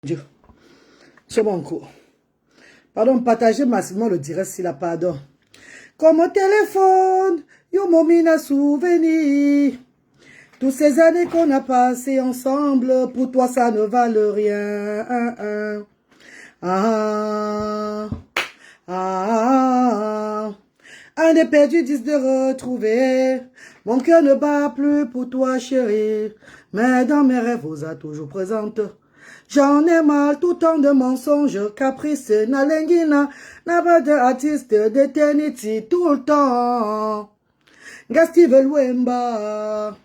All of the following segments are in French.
Dieu, c'est mon cours. Pardon, partagez massivement le direct s'il a pardon. Comme au téléphone, yo momina souvenir. Toutes ces années qu'on a passées ensemble, pour toi ça ne valent rien. Ah, ah, ah. Un des perdus, 10 de retrouver. Mon cœur ne bat plus pour toi, chérie. Mais dans mes rêves, vous êtes toujours présente. J'en ai marre tout temps de mensonges, caprices, nalenguina, n'a pas d'artiste d'éternité tout le temps. Gastive Luemba,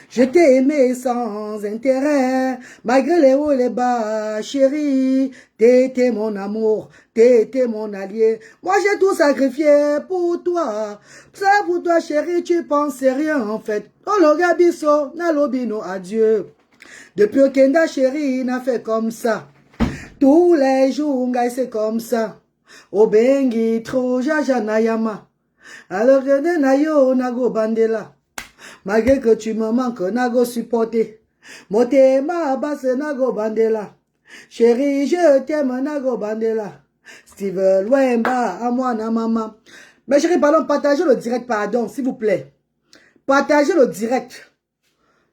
je t'ai aimé sans intérêt, malgré les hauts et les bas, chérie, t'étais mon amour, t'étais mon allié. Moi j'ai tout sacrifié pour toi, ça pour toi chérie, tu pensais rien en fait. Oh le gabiso, nalobino adieu. Depuis que Kenda chérie n'a fait comme ça. Tous les jours, c'est comme ça. Obengi trop jaja nayama. Alors que nayo nago bandela. Malgré que tu me manques, nago supporter. Motema basse nago bandela. Chérie, je t'aime nago bandela. Steve Luemba, à moi na maman. Mais chérie, pardon, partagez le direct, pardon, s'il vous plaît. Partagez le direct.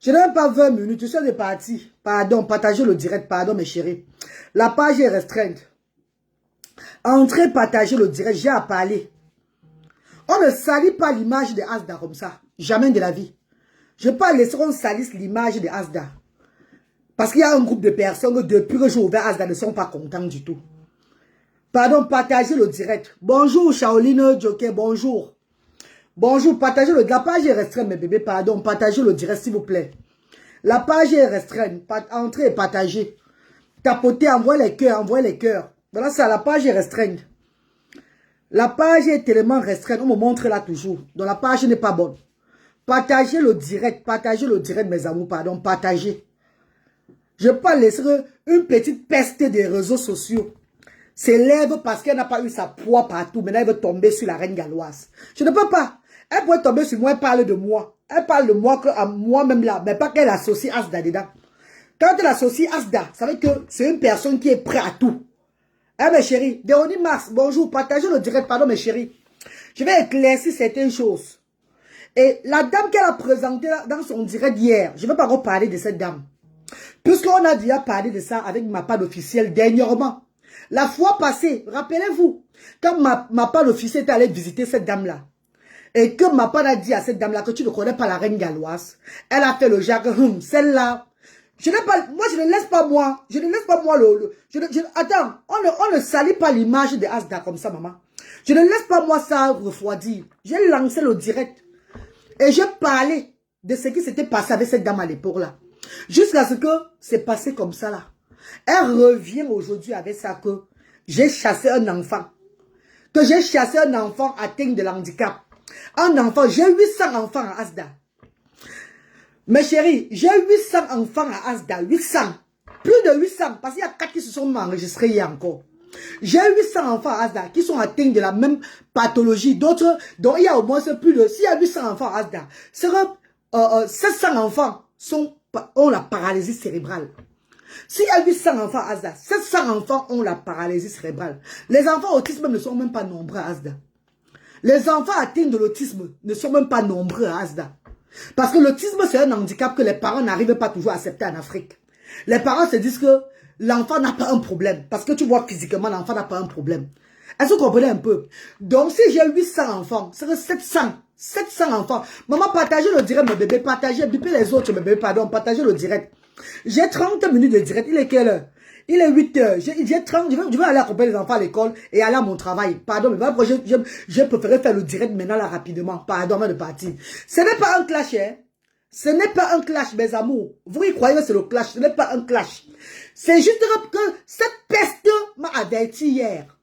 Je n'ai même pas 20 minutes, je suis de parti. Pardon, partagez le direct, pardon mes chéris. La page est restreinte. Entrez, partagez le direct, j'ai à parler. On ne salit pas l'image de Asda comme ça. Jamais de la vie. Je ne vais pas laisser qu'on salisse l'image de Asda. Parce qu'il y a un groupe de personnes, depuis que j'ai ouvert Asda, ne sont pas contents du tout. Pardon, partagez le direct. Bonjour Shaolin Joker, bonjour. Bonjour, partagez le... La page est restreinte, mes bébés, pardon. Partagez le direct, s'il vous plaît. La page est restreinte. Entrez et partagez. Tapotez, envoyez les cœurs, envoyez les cœurs. Voilà ça, la page est restreinte. La page est tellement restreinte, on me montre là toujours. Donc la page n'est pas bonne. Partagez le direct, mes amours, pardon, partagez. Je ne vais pas laisser une petite peste des réseaux sociaux s'élève parce qu'elle n'a pas eu sa poids partout. Maintenant, elle veut tomber sur la reine galloise. Je ne peux pas. Elle pourrait tomber sur moi, elle parle de moi. Elle parle de moi que à moi-même là, mais pas qu'elle associe Asda dedans. Quand elle associe Asda, ça veut dire que c'est une personne qui est prête à tout. Eh mes chéris, Déonie Mars, bonjour, partagez le direct, pardon mes chéris. Je vais éclaircir certaines choses. Et la dame qu'elle a présentée dans son direct hier, je ne vais pas reparler de cette dame. Puisqu'on a déjà parlé de ça avec ma part officielle dernièrement. La fois passée, rappelez-vous, quand ma part officielle était allée visiter cette dame-là, et que ma part a dit à cette dame-là que tu ne connais pas la reine galloise, elle a fait le Jacques, celle-là, je n'ai pas, moi je ne laisse pas moi, attends, on ne salit pas l'image de Asda comme ça, maman. Je ne laisse pas moi ça refroidir. J'ai lancé le direct, et j'ai parlé de ce qui s'était passé avec cette dame à l'époque-là. Jusqu'à ce que c'est passé comme ça là. Elle revient aujourd'hui avec ça que j'ai chassé un enfant. Que j'ai chassé un enfant atteint de l'handicap. Un enfant, j'ai 800 enfants à Asda. Mes chéris, j'ai 800 enfants à Asda, 800. Plus de 800, parce qu'il y a 4 qui se sont enregistrés hier encore. J'ai 800 enfants à Asda qui sont atteints de la même pathologie. D'autres, dont il y a au moins plus de... S'il y a 800 enfants à Asda, 700 enfants ont la paralysie cérébrale. S'il y a 800 enfants à Asda, 700 enfants ont la paralysie cérébrale. Les enfants autistes ne sont même pas nombreux à Asda. Les enfants atteints de l'autisme ne sont même pas nombreux à Asda. Parce que l'autisme, c'est un handicap que les parents n'arrivent pas toujours à accepter en Afrique. Les parents se disent que l'enfant n'a pas un problème. Parce que tu vois physiquement, l'enfant n'a pas un problème. Est-ce que vous comprenez un peu? Donc, si j'ai 800 enfants, c'est 700 enfants. Maman, partagez le direct, mes bébés. Partagez, bipez les autres, mes bébés, pardon. Partagez le direct. J'ai 30 minutes de direct. Il est quelle heure? Il est 8 heures. J'ai 30, je vais aller accompagner les enfants à l'école et aller à mon travail. Pardon, mais j'ai préféré faire le direct maintenant là rapidement. Pardon, avant de partir. Ce n'est pas un clash, hein? Ce n'est pas un clash, mes amours. Vous y croyez que c'est le clash? Ce n'est pas un clash. C'est juste que cette peste m'a averti hier.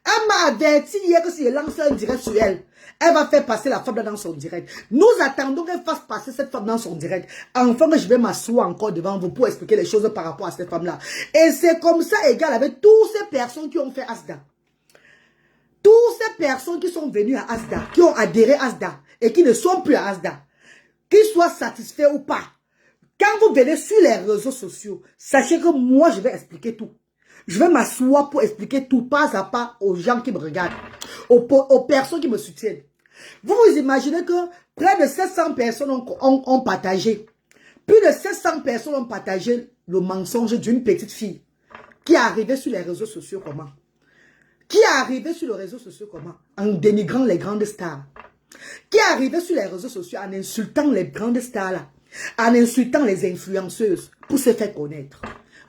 Elle m'a averti hier que si je lance un direct sur elle, elle va faire passer la femme dans son direct. Nous attendons qu'elle fasse passer cette femme dans son direct. Enfin, je vais m'asseoir encore devant vous pour expliquer les choses par rapport à cette femme-là. Et c'est comme ça égal avec toutes ces personnes qui ont fait Asda. Toutes ces personnes qui sont venues à Asda, qui ont adhéré à Asda et qui ne sont plus à Asda. Qu'ils soient satisfaits ou pas. Quand vous venez sur les réseaux sociaux, sachez que moi, je vais expliquer tout. Je vais m'asseoir pour expliquer tout pas à pas aux gens qui me regardent, aux personnes qui me soutiennent. Vous vous imaginez que près de 700 personnes ont partagé. Plus de 700 personnes ont partagé le mensonge d'une petite fille qui est arrivée sur les réseaux sociaux comment? Qui est arrivée sur les réseaux sociaux comment? En dénigrant les grandes stars. Qui est arrivé sur les réseaux sociaux en insultant les grandes stars là, en insultant les influenceuses pour se faire connaître.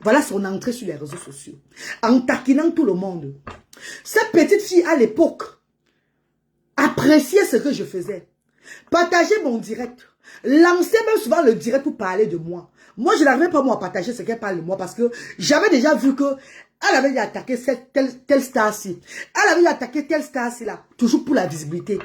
Voilà son entrée sur les réseaux sociaux. En taquinant tout le monde. Cette petite fille à l'époque appréciait ce que je faisais. Partageait mon direct. Lançait même souvent le direct pour parler de moi. Moi, je n'arrivais pas moi à partager ce qu'elle parle de moi parce que j'avais déjà vu que elle avait attaqué telle star-ci. Elle avait attaqué telle star-ci là. Toujours pour la visibilité.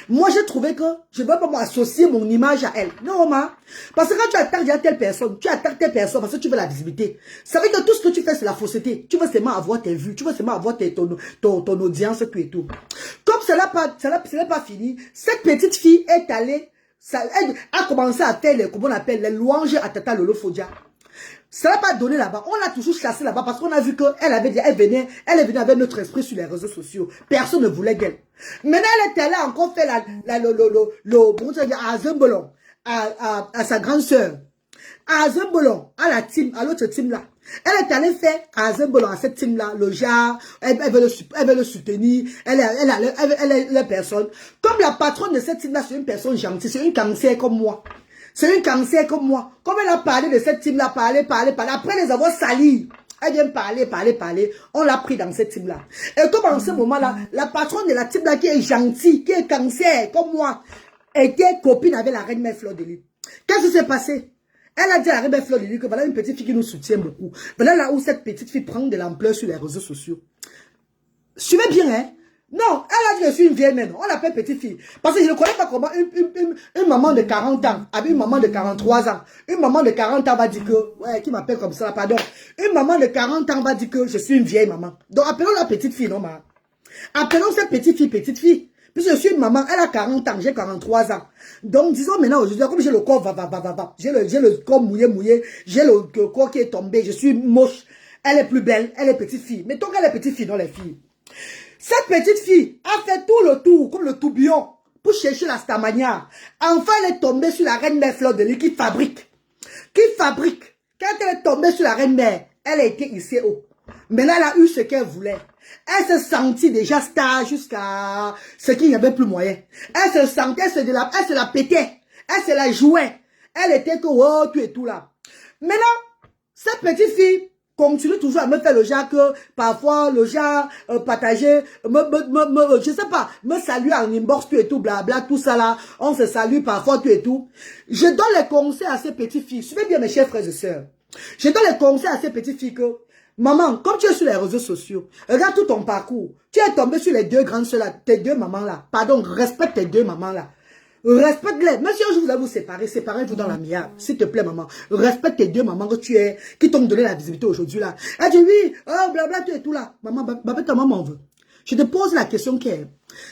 Moi, j'ai trouvé que je ne veux pas m'associer mon image à elle. Non, ma. Parce que quand tu attaques déjà telle personne, tu attaques telle personne parce que tu veux la visibilité. Ça veut dire que tout ce que tu fais, c'est la fausseté. Tu veux seulement avoir tes vues. Tu veux seulement avoir ton audience, tout et tout. Comme ce n'est pas fini, cette petite fille est allée, elle a commencé à faire les, comment on appelle, les louanges à Tata Lolo Fodia. Ça n'a pas donné là-bas. On l'a toujours chassé là-bas parce qu'on a vu qu'elle avait dit, elle venait avec notre esprit sur les réseaux sociaux. Personne ne voulait d'elle. Maintenant, elle est allée encore faire à Zembolon, à sa grande sœur. À Zembolon, à l'autre team là. Elle est allée faire à Zembolon, à cette team là, le genre, elle veut le soutenir, elle est la personne. Comme la patronne de cette team là, c'est une personne gentille, c'est une cancer comme moi. C'est une cancer comme moi. Comme elle a parlé de cette team-là, parler. Après les avoir salis, elle vient parler. On l'a pris dans cette team-là. Et comme en ce moment-là, la patronne de la team-là qui est gentille, qui est cancer comme moi, était copine avec la reine mère Fleur de Lys. Qu'est-ce qui s'est passé? Elle a dit à la reine mère Fleur de Lys que voilà une petite fille qui nous soutient beaucoup. Voilà là où cette petite fille prend de l'ampleur sur les réseaux sociaux. Suivez bien, hein? Non, elle a dit que je suis une vieille mère. On l'appelle petite fille. Parce que je ne connais pas comment une maman de 40 ans avec une maman de 43 ans. Une maman de 40 ans va dire que, ouais, qui m'appelle comme ça, pardon. Une maman de 40 ans va dire que je suis une vieille maman. Donc appelons la petite fille, non, ma. Appelons cette petite fille. Puis je suis une maman, elle a 40 ans, j'ai 43 ans. Donc disons maintenant aujourd'hui, comme j'ai le corps j'ai le corps mouillé, j'ai le corps qui est tombé, je suis moche. Elle est plus belle, elle est petite fille. Mettons qu'elle est petite fille, non les filles. Cette petite fille a fait tout le tour, comme le tourbillon, pour chercher la Starmania. Enfin, elle est tombée sur la reine mère Fleur de Lys qui fabrique. Quand elle est tombée sur la reine mère, elle a été ici haut. Maintenant, elle a eu ce qu'elle voulait. Elle se sentit déjà star jusqu'à ce qu'il n'y avait plus moyen. Elle se sentait, elle se la pétait. Elle se la jouait. Elle était que, oh, tu es tout là. Maintenant, cette petite fille continue toujours à me faire le genre que parfois le genre partager, je sais pas, me saluer en inbox, tout et tout, blabla, tout ça là, on se salue parfois, tout et tout. Je donne les conseils à ces petites filles, suivez bien mes chers frères et sœurs. Je donne les conseils à ces petites filles que, maman, comme tu es sur les réseaux sociaux, regarde tout ton parcours, tu es tombé sur les deux grandes sœurs là, tes deux mamans là, pardon, respecte tes deux mamans là. Respecte-les. Même si un jour vous allez vous séparez-vous dans la mienne. S'il te plaît, maman. Respecte tes deux mamans que tu es, qui t'ont donné la visibilité aujourd'hui là. Elle dit oui, oh, blabla, tu es tout là. Maman, ta maman veut. Je te pose la question qui est,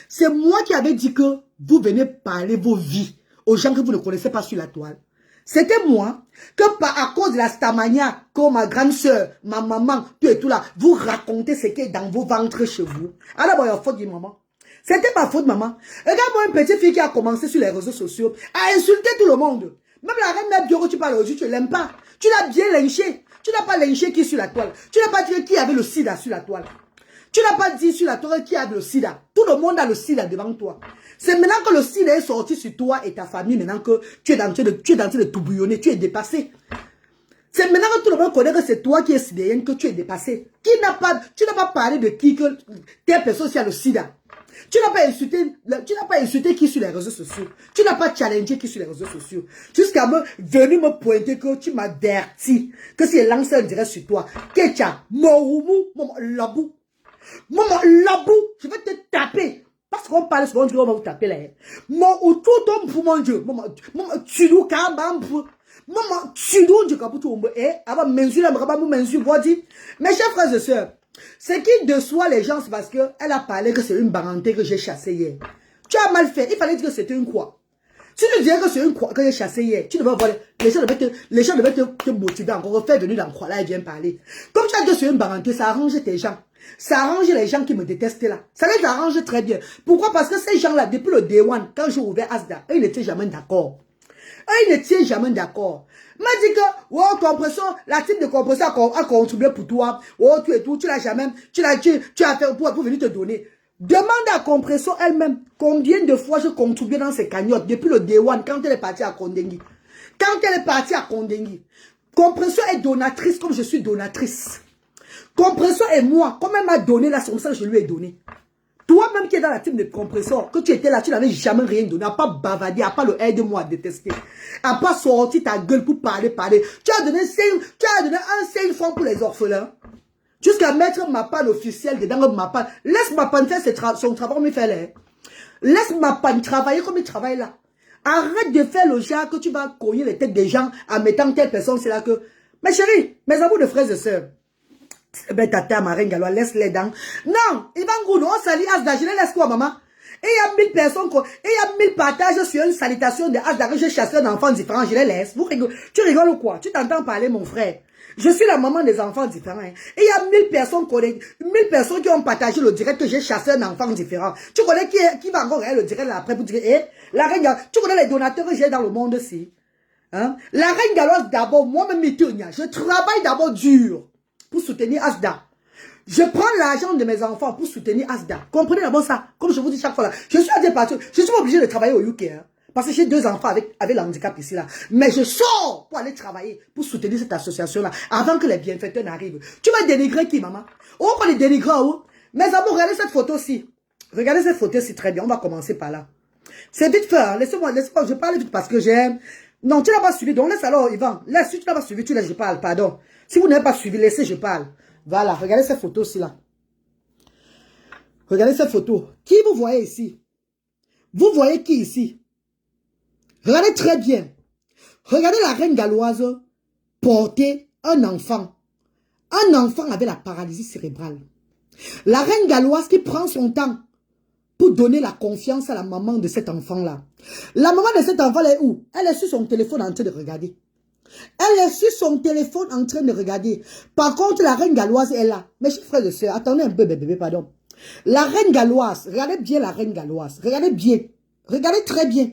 c'est moi qui avais dit que vous venez parler vos vies aux gens que vous ne connaissez pas sur la toile. C'était moi que à cause de la Starmania, comme ma grande soeur, ma maman, tout et tout là, vous racontez ce qui est dans vos ventres chez vous. Alors, il y a faute du maman. C'était ma faute, maman. Regarde-moi une petite fille qui a commencé sur les réseaux sociaux à insulter tout le monde. Même la reine mère Dieu que tu parles aujourd'hui, tu ne l'aimes pas. Tu l'as bien lynché. Tu n'as pas lynché qui est sur la toile. Tu n'as pas dit qui avait le sida sur la toile. Tu n'as pas dit sur la toile qui avait le sida. Tout le monde a le sida devant toi. C'est maintenant que le sida est sorti sur toi et ta famille, maintenant que tu es en train de tout bouillonner, tu es dépassé. C'est maintenant que tout le monde connaît que c'est toi qui es sidéenne, que tu es dépassé. Tu n'as pas parlé de qui que telle personne qui a le sida. Tu n'as pas insulté qui sur les réseaux sociaux. Tu n'as pas challengé qui sur les réseaux sociaux. Jusqu'à venir me pointer que tu m'as averti que si elle lance un direct sur toi, que tu as Mouroumou, maman labou, je vais te taper. Parce qu'on parle souvent, on va vous taper là. Mon ou tout homme pour mon Dieu. Maman, tu nous carmes pour. Maman, tu nous du caputo. Eh, avant mensu la braba mensu body. Mes chers frères et sœurs, ce qui déçoit les gens, c'est parce qu'elle a parlé que c'est une baranté que j'ai chassée hier. Tu as mal fait. Il fallait dire que c'était une quoi. Si tu disais que c'est une croix que j'ai chassé hier, tu devais voir, les gens devaient te motiver encore, faire venir dans la croix là et viens parler. Comme tu as dit sur une baranque, ça arrange tes gens. Ça arrange les gens qui me détestent là. Ça les arrange très bien. Pourquoi? Parce que ces gens-là, depuis le day one, quand j'ai ouvert Asda, eux, ils n'étaient jamais d'accord. Eux, ils n'étaient jamais d'accord. M'a dit que, oh, compression, la type de compression a contribué pour toi. Oh, tu et tout, tu l'as jamais, tu as fait pour venir te donner. Demande à Compression elle-même combien de fois je contribué dans ses cagnottes depuis le day one quand elle est partie à Kondengui. Quand elle est partie à Kondengui, Compression est donatrice comme je suis donatrice. Compression et moi, comme elle m'a donné là, c'est comme ça que je lui ai donné. Toi-même qui es dans la team de Compression, que tu étais là, tu n'avais jamais rien donné, à pas bavader, à pas le aide-moi à détester, à pas sortir ta gueule pour parler. Tu as donné un 5 francs pour les orphelins. Jusqu'à mettre ma panne officielle dedans ma panne. Laisse ma panne faire son travail, mais fais-le. Laisse ma panne travailler comme il travaille là. Arrête de faire le genre que tu vas cogner les têtes des gens en mettant telle personne, c'est là que... Mais chérie, mes amours de frères et sœurs, ben tata, Marine Gallois, laisse-les dans. Non, Ivan Goudou, on salit Asda, je les laisse quoi, maman? Et il y a 1000 personnes, et il y a 1000 partages sur une salutation de Asda que j'ai chassé un enfant différent, je les laisse. Tu rigoles ou quoi? Tu t'entends parler, mon frère? Je suis la maman des enfants différents. Hein. Et il y a 1000 personnes qui ont partagé le direct que j'ai chassé un enfant différent. Tu connais qui va encore regarder le direct là après pour dire, la reine, tu connais les donateurs que j'ai dans le monde aussi. Hein? La reine Galloise d'abord, moi-même, je travaille d'abord dur pour soutenir Asda. Je prends l'argent de mes enfants pour soutenir Asda. Comprenez d'abord ça. Comme je vous dis chaque fois là. Je suis à dire partout. Je suis obligé de travailler au UK. Hein. Parce que j'ai 2 enfants avec l'handicap ici là. Mais je sors pour aller travailler, pour soutenir cette association-là, avant que les bienfaiteurs n'arrivent. Tu vas dénigrer qui, maman? On va les dénigrer où? Mes amours, regardez cette photo-ci. Regardez cette photo-ci très bien. On va commencer par là. C'est vite fait. Hein. Laissez-moi, je parle vite parce que j'aime. Non, tu n'as pas suivi. Donc laisse alors, Yvan. Laisse, si tu n'as pas suivi, tu laisses, je parle. Pardon. Si vous n'avez pas suivi, laissez, je parle. Voilà, regardez cette photo-ci là. Regardez cette photo. Qui vous voyez ici? Vous voyez qui ici? Regardez très bien. Regardez la reine galloise porter un enfant. Un enfant avec la paralysie cérébrale. La reine galloise qui prend son temps pour donner la confiance à la maman de cet enfant-là. La maman de cet enfant-là est où? Elle est sur son téléphone en train de regarder. Elle est sur son téléphone en train de regarder. Par contre, la reine galloise est là. Mes chers frères et sœurs, attendez un peu, bébé, pardon. La reine galloise, regardez bien la reine galloise. Regardez bien. Regardez très bien.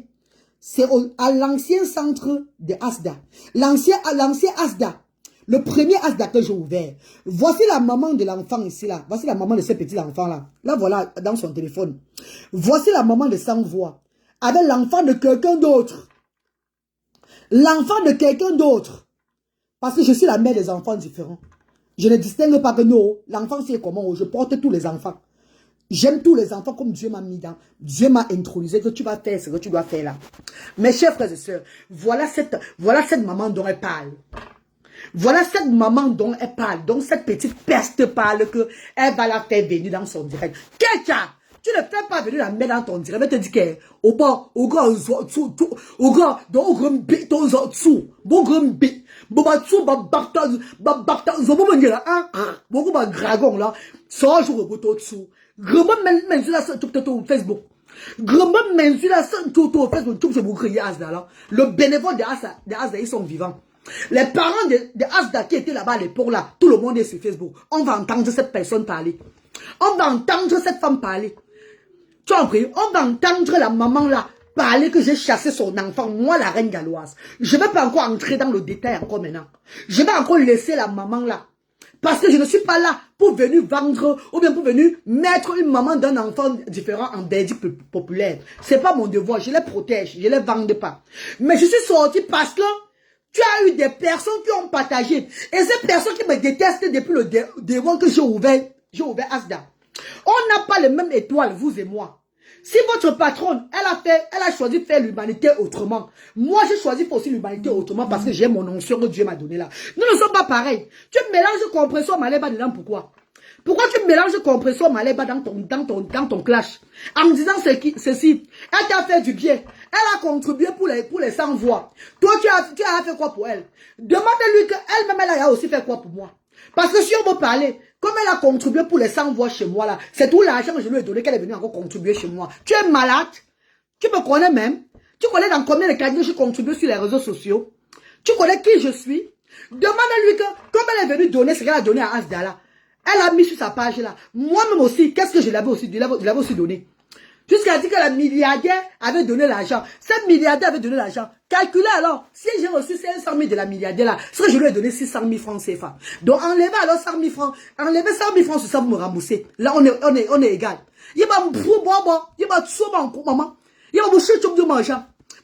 C'est à l'ancien centre de Asda. L'ancien Asda. Le premier Asda que j'ai ouvert. Voici la maman de l'enfant ici là. Voici la maman de ce petit enfant là. Là voilà, dans son téléphone. Voici la maman de sans voix. Avec l'enfant de quelqu'un d'autre. L'enfant de quelqu'un d'autre. Parce que je suis la mère des enfants différents. Je ne distingue pas que non. L'enfant c'est comment. Je porte tous les enfants. J'aime tous les enfants comme Dieu m'a mis dans. Dieu m'a introduit que tu vas faire ce que tu dois faire là. Mes chers frères et sœurs, voilà cette maman dont elle parle. Voilà cette maman dont elle parle. Donc cette petite peste parle que elle va la faire venir dans son direct. Quelqu'un, tu ne fais pas venir la mettre dans ton direct. Mais te dis que au gars, donc au grand bit, ton sous, bon grand bit. Bon bah tout bah zobo mangira ah beaucoup bah dragon là ça joue au bout dessous grand men sur la tout Facebook grand men sur la tout Facebook tout c'est vous crier Asda là le bénévole de Asda ils sont vivants les parents de Asda qui étaient là-bas à l'époque là tout le monde est sur Facebook on va entendre cette personne parler on va entendre cette femme parler tu as compris on va entendre la maman là parler que j'ai chassé son enfant, moi la reine galloise. Je ne vais pas encore entrer dans le détail encore maintenant. Je vais encore laisser la maman là. Parce que je ne suis pas là pour venir vendre ou bien pour venir mettre une maman d'un enfant différent en verdict populaire. Ce n'est pas mon devoir, je les protège, je ne les vende pas. Mais je suis sorti parce que tu as eu des personnes qui ont partagé. Et ces personnes qui me détestent depuis le démon que j'ai ouvert Asda. On n'a pas les mêmes étoiles, vous et moi. Si votre patronne, elle a choisi de faire l'humanité autrement. Moi, j'ai choisi de faire aussi l'humanité autrement parce que j'ai mon onction que Dieu m'a donné là. Nous ne sommes pas pareils. Tu mélanges compression Maléba dedans, pourquoi? Pourquoi tu mélanges compression Maléba dans ton clash? En disant ceci, elle t'a fait du bien. Elle a contribué pour les sans voix. Toi, tu as fait quoi pour elle? Demande-lui qu'elle-même, elle a aussi fait quoi pour moi? Parce que si on veut parler, comme elle a contribué pour les 100 voix chez moi là, c'est tout l'argent que je lui ai donné qu'elle est venue encore contribuer chez moi. Tu es malade? Tu me connais même? Tu connais dans combien de cabinets je contribue sur les réseaux sociaux? Tu connais qui je suis? Demande à lui que, comme elle est venue donner ce qu'elle a donné à Asda là, elle a mis sur sa page là. Moi-même aussi, qu'est-ce que je l'avais aussi donné? Jusqu'à dire que la milliardaire avait donné l'argent. Cette milliardaire avait donné l'argent. Calculez alors, si j'ai reçu 500 000 de la milliardaire là, c'est que je lui ai donné 600 000 francs CFA. Donc enlevez alors 100 000 francs. Enlevez 100 000 francs sur ça, vous me remboursez. Là, on est égal. Il va me boire, il va tout maman. Il va vous chuter du manger.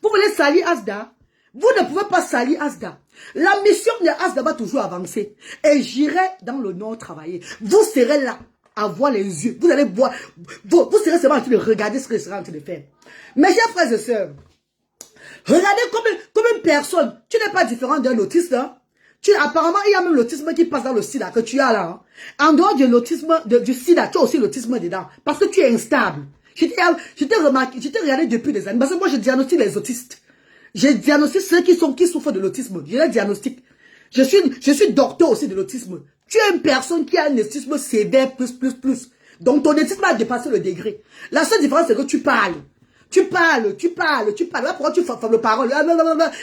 Vous voulez salir Asda? Vous ne pouvez pas salir Asda. La mission de Asda va toujours avancer. Et j'irai dans le nord travailler. Vous serez là, à voir les yeux. Vous allez voir. Vous serez seulement en train de regarder ce que je serai en train de faire. Mes chers frères et sœurs, regardez comme une personne. Tu n'es pas différent d'un autiste. Hein? Apparemment, il y a même l'autisme qui passe dans le sida que tu as là. Hein? En dehors de l'autisme, du sida, tu as aussi l'autisme dedans. Parce que tu es instable. Je t'ai remarqué, je t'ai regardé depuis des années. Parce que moi, je diagnostique les autistes. Je diagnostique ceux qui souffrent de l'autisme. Je les diagnostique. Je suis docteur aussi de l'autisme. Tu es une personne qui a un autisme sévère plus. Donc ton autisme a dépassé le degré. La seule différence, c'est que tu parles. Tu parles. Là, pourquoi tu fais le parole?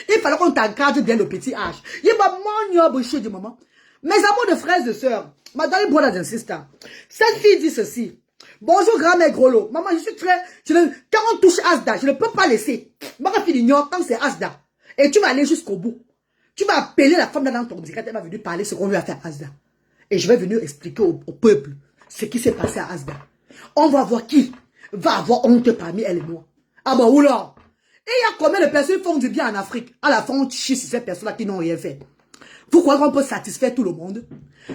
Il fallait qu'on t'encadre bien le petit âge. Il m'a mangé du moment. Mes amours de frères et sœurs, Madame Brothers and Sisters, cette fille dit ceci. Bonjour grand-mère Grolo. Maman, je suis très... quand on touche Asda, je ne peux pas laisser. Ma fille ignore quand c'est Asda. Et tu vas aller jusqu'au bout. Tu vas appeler la femme dans ton direct. Elle va venir parler ce qu'on lui a fait à Asda. Et je vais venir expliquer au peuple ce qui s'est passé à Asda. On va voir qui va avoir honte parmi elle et moi. Ah bah oula. Et il y a combien de personnes qui font du bien en Afrique? À la fin, on chie sur ces personnes-là qui n'ont rien fait. Vous croyez qu'on peut satisfaire tout le monde?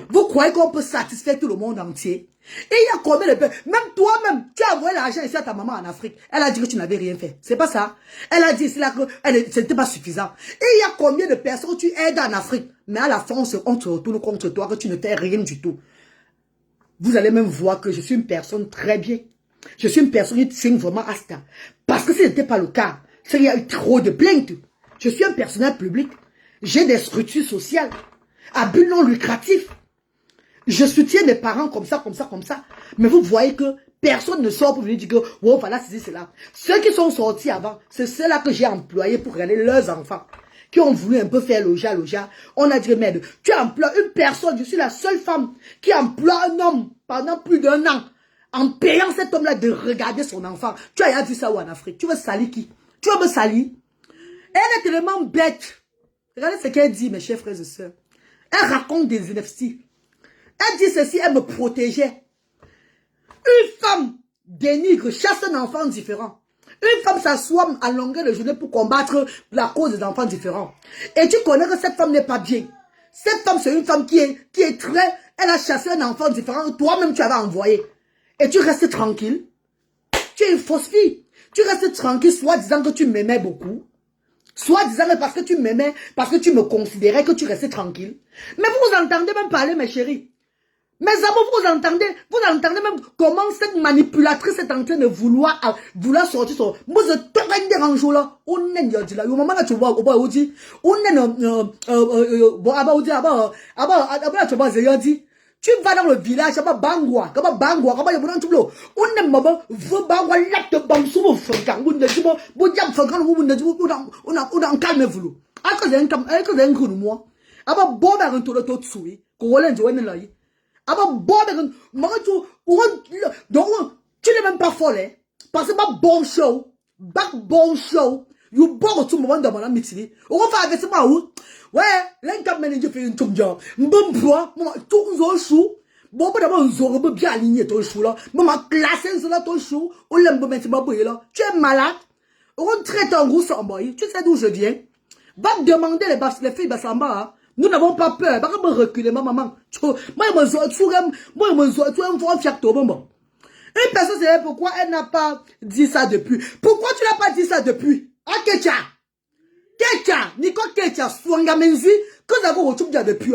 Vous croyez qu'on peut satisfaire tout le monde entier? Et il y a combien de personnes? Même toi-même, tu as envoyé l'argent ici à ta maman en Afrique. Elle a dit que tu n'avais rien fait. C'est pas ça. Elle a dit que ce n'était pas suffisant. Et il y a combien de personnes que tu aides en Afrique? Mais à la fin, on se retourne contre toi, que tu ne fais rien du tout. Vous allez même voir que je suis une personne très bien. Je suis une personne qui tient vraiment à ça. Parce que ce n'était pas le cas. C'est qu'il y a eu trop de plaintes. Je suis un personnage public. J'ai des structures sociales. À but non lucratif. Je soutiens des parents comme ça. Mais vous voyez que personne ne sort pour venir dire que, oh, voilà, c'est cela. Ceux qui sont sortis avant, c'est ceux-là que j'ai employés pour regarder leurs enfants. Qui ont voulu un peu faire loja. On a dit, merde, tu emploies une personne, je suis la seule femme qui emploie un homme pendant plus d'1 an. En payant cet homme-là de regarder son enfant. Tu as déjà vu ça où en Afrique? Tu veux salir qui? Tu veux me salir? Elle est tellement bête. Regardez ce qu'elle dit, mes chers frères et sœurs. Elle raconte des NFT. Elle dit ceci, elle me protégeait. Une femme dénigre, chasse un enfant différent. Une femme s'assoit à longueur de journée pour combattre la cause des enfants différents. Et tu connais que cette femme n'est pas bien. Cette femme, c'est une femme qui est très... Elle a chassé un enfant différent. Toi-même, tu avais envoyé. Et tu restes tranquille. Tu es une fausse fille. Tu restes tranquille, soit disant que tu m'aimais beaucoup. Soit disant que parce que tu m'aimais, parce que tu me considérais que tu restais tranquille. Mais vous entendez même parler, mes chéris. Mes amours, vous entendez même comment cette manipulatrice est en train de vouloir sortir son... Moi, je te rends un jour là. On est dit là. Au moment là, tu vois, on dit, on est tu vois, tu vas dans le village, Bangwa, on est maman, Bangwa, on a calmez-vous. Moi. Donc, tu n'es même pas folle, hein? Parce que ma bon show, you bon tout moment dans mon amitié. On va faire avec ça, ouais, l'incap manager fait une tombe, bon poids, tout un chou. Bon, d'abord, on aurait bien aligné ton chou là. Maman, classé sur ton chou, on l'aime mettre ma bouille là. Tu es malade, on traite en gros sans boy. Tu sais d'où je viens? Va me demander les filles Bassamba, hein? Nous n'avons pas peur. Pas me reculer, ma maman. Moi, une personne, c'est pourquoi elle n'a pas dit ça depuis. Pourquoi tu n'as pas dit ça depuis? Ah, Ketia, Nico Ketia, Swangamenzi, que nous avons retrouvé depuis.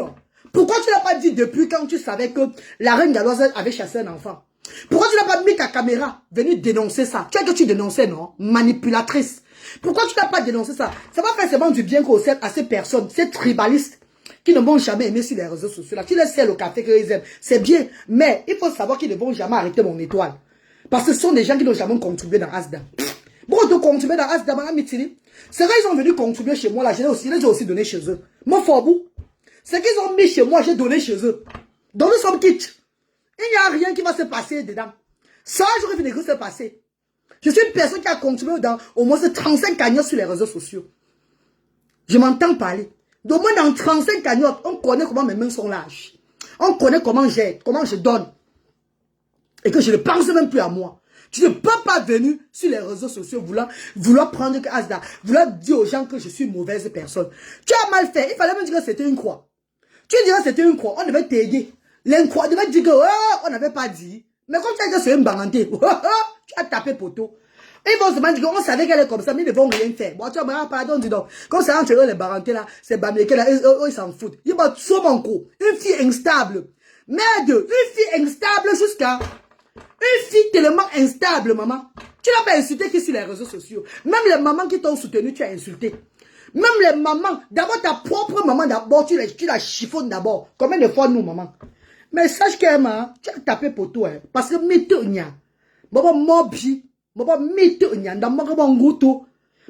Pourquoi tu n'as pas dit depuis quand tu savais que la reine galloise avait chassé un enfant? Pourquoi tu n'as pas mis ta caméra venir dénoncer ça? Tu as que tu dénonçais, non? Manipulatrice. Pourquoi tu n'as pas dénoncé ça? Ça va faire seulement du bien à ces personnes, ces tribalistes qui ne vont jamais aimer sur les réseaux sociaux. Là. Tu les sais le café qu'ils aiment. C'est bien. Mais il faut savoir qu'ils ne vont jamais arrêter mon étoile. Parce que ce sont des gens qui n'ont jamais contribué dans Asda. Beaucoup de contribuer dans Asdama Mitini. C'est vrai, ils sont venus contribuer chez moi là, je les ai aussi donné chez eux. Mon forbou. C'est qu'ils ont mis chez moi, j'ai donné chez eux. Donc nous sommes quittes. Il n'y a rien qui va se passer dedans. Ça, j'aurais vu des choses se passer. Je suis une personne qui a contribué dans au moins 35 cagnottes sur les réseaux sociaux. Je m'entends parler. Donc moi, dans 35 cagnottes, on connaît comment mes mains sont lâches. On connaît comment j'aide, comment je donne. Et que je ne pense même plus à moi. Tu ne peux pas venir sur les réseaux sociaux vouloir prendre que Asda, vouloir dire aux gens que je suis une mauvaise personne. Tu as mal fait. Il fallait me dire que c'était une croix. Tu dirais que c'était une croix. On devait t'aider. L'incroix devait dire que oh, on n'avait pas dit. Mais comme tu as dit que c'est une baranté, tu as tapé poteau. Ils vont se demander qu'on savait qu'elle est comme ça, mais ils ne vont rien faire. Bon, tu vois, pardon, dis donc. Comme ça, entre eux, les barantés là, c'est Bamléké là, eux, ils s'en foutent. Ils vont tout mon coup. Une fille instable. Merde, une fille instable jusqu'à. Une fille tellement instable, maman. Tu n'as pas insulté qui sur les réseaux sociaux. Même les mamans qui t'ont soutenu, tu as insulté. Même les mamans, d'abord ta propre maman, d'abord, tu la chiffonnes d'abord. Combien de fois nous, maman? Mais sache qu'Emma, tu as tapé pour toi. Hein, parce que mitonya. Maman mobi. Maman mitonya. Dans ma ngouto.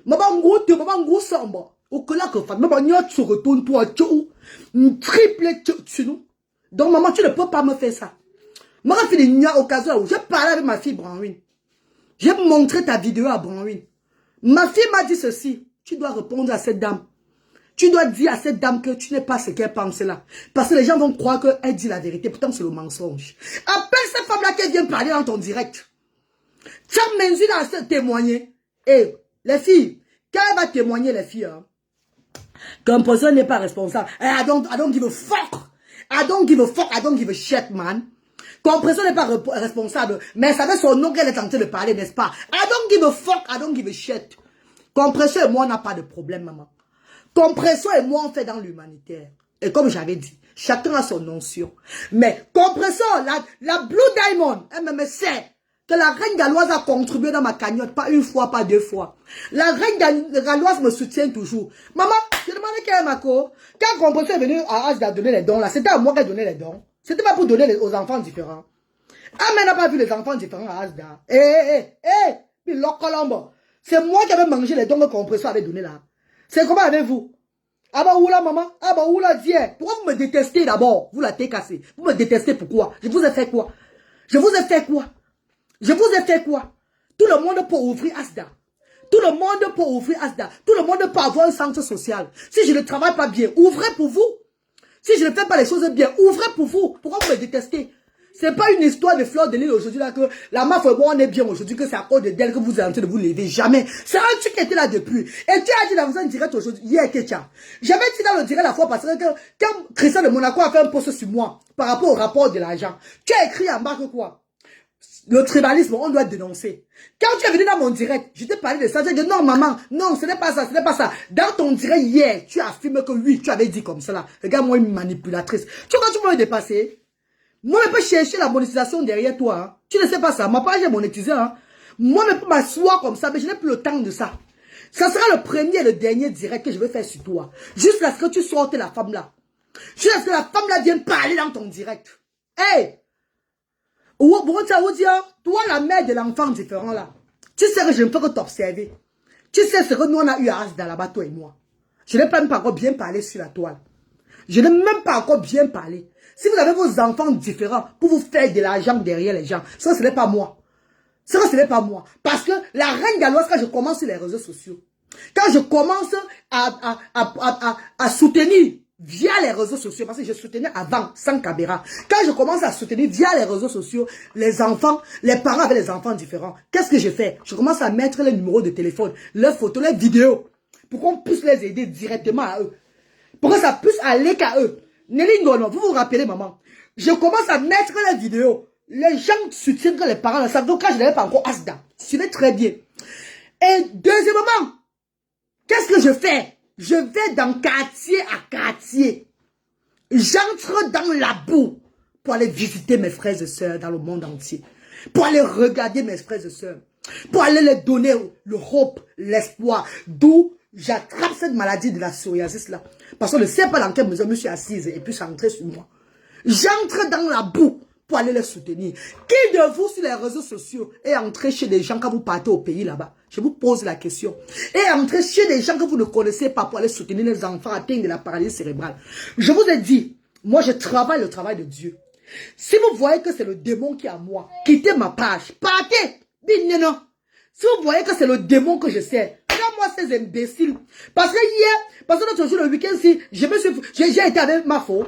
Maman ngouto, maman ngoussamba. Au que là que fait. Maman n'y a tu retournes toi, tu une triple tu nous. Donc maman, tu ne peux pas me faire ça. Maman fait une occasion où j'ai parlé avec ma fille Branwin. J'ai montré ta vidéo à Branwin. Ma fille m'a dit ceci. Tu dois répondre à cette dame. Tu dois dire à cette dame que tu n'es pas ce qu'elle pense là. Parce que les gens vont croire qu'elle dit la vérité. Pourtant, c'est le mensonge. Appelle cette femme-là qui vient parler dans ton direct. Tu as mesure à se témoigner. Et les filles, quand elle va témoigner, les filles, hein, qu'un personne n'est pas responsable. I don't give a fuck. I don't give a fuck. I don't give a shit, man. Compression n'est pas responsable. Mais ça fait son nom qu'elle est en train de parler, n'est-ce pas? I don't give a fuck. I don't give a shit. Compression et moi, on n'a pas de problème, maman. Compression et moi, on fait dans l'humanitaire. Et comme j'avais dit, chacun a son notion. Mais Compression, la Blue Diamond, elle me sait que la reine galloise a contribué dans ma cagnotte, pas une fois, pas deux fois. La reine galloise me soutient toujours. Maman, j'ai demandé qu'elle est ma co. Quand Compression est venue à Asda donner les dons, là, c'était à moi qu'elle donnait les dons. C'était pas pour donner aux enfants différents. Ah, mais elle n'a pas vu les enfants différents à Asda. C'est moi qui avais mangé les dons que Compression avait donné là. C'est comment avec vous? Ah bah oula maman, ah bah oula Dieu. Pourquoi vous me détestez d'abord? Vous la t'es cassée. Vous me détestez pourquoi? Je vous ai fait quoi? Je vous ai fait quoi? Je vous ai fait quoi? Tout le monde peut ouvrir Asda. Tout le monde peut ouvrir Asda. Tout le monde peut avoir un centre social. Si je ne travaille pas bien, ouvrez pour vous. Si je ne fais pas les choses bien, ouvrez pour vous. Pourquoi vous me détestez? C'est pas une histoire de fleur de l'île aujourd'hui là que la mafia bon on est bien aujourd'hui que c'est à cause d'elle que vous êtes en train de vous lever. Jamais. C'est un truc qui était là depuis. Et tu as dit dans un direct aujourd'hui, hier Ketia. J'avais dit dans le direct la fois parce que quand Christian de Monaco a fait un post sur moi par rapport au rapport de l'argent, tu as écrit en bas que quoi? Le tribalisme, on doit dénoncer. Quand tu es venu dans mon direct, je t'ai parlé de ça. J'ai dit non maman, non ce n'est pas ça, ce n'est pas ça. Dans ton direct hier, tu affirmes que oui, tu avais dit comme cela. Regarde-moi une manipulatrice. Tu vois quand tu peux me dépasser? Moi, je peux chercher la monétisation derrière toi. Hein. Tu ne sais pas ça. Ma page est monétisée. Hein. Moi, je peux m'asseoir comme ça, mais je n'ai plus le temps de ça. Ça sera le premier et le dernier direct que je vais faire sur toi. Jusqu'à ce que tu sortes la femme là. Jusqu'à ce que la femme là vienne parler dans ton direct. Hey! Toi, la mère de l'enfant différent là. Tu sais que je ne peux que t'observer. Tu sais ce que nous on a eu à Asda là-bas, toi et moi. Je n'ai même pas encore bien parlé sur la toile. Je n'ai même pas encore bien parlé. Si vous avez vos enfants différents pour vous faire de l'argent derrière les gens, ça ce n'est pas moi. Ça ce n'est pas moi. Parce que la reine galloise, quand je commence sur les réseaux sociaux, quand je commence à soutenir via les réseaux sociaux, parce que je soutenais avant, sans caméra, quand je commence à soutenir via les réseaux sociaux, les enfants, les parents avec les enfants différents, qu'est-ce que je fais? Je commence à mettre les numéros de téléphone, leurs photos, les vidéos, pour qu'on puisse les aider directement à eux. Pour que ça puisse aller qu'à eux. Nelly Ngono, vous vous rappelez, maman? Je commence à mettre les vidéos. Les gens soutiennent que les parents le savent. Donc, quand je n'avais pas encore Asda, suivez très bien. Et deuxièmement, qu'est-ce que je fais? Je vais dans quartier à quartier. J'entre dans la boue pour aller visiter mes frères et sœurs dans le monde entier. Pour aller regarder mes frères et sœurs. Pour aller leur donner le hope, l'espoir. D'où j'attrape cette maladie de la psoriasis là. Parce que je ne sais pas dans quelle mesure je me suis assise et puis ça entrait sur moi. J'entre dans la boue pour aller les soutenir. Qui de vous sur les réseaux sociaux est entré chez des gens quand vous partez au pays là-bas? Je vous pose la question. Est entré chez des gens que vous ne connaissez pas pour aller soutenir les enfants atteints de la paralysie cérébrale. Je vous ai dit, moi je travaille le travail de Dieu. Si vous voyez que c'est le démon qui est à moi, quittez ma page. Partez. Non. Si vous voyez que c'est le démon que je sais, moi ces imbéciles. Parce que hier, parce que l'autre jour, le week-end, si j'ai été avec Mafo.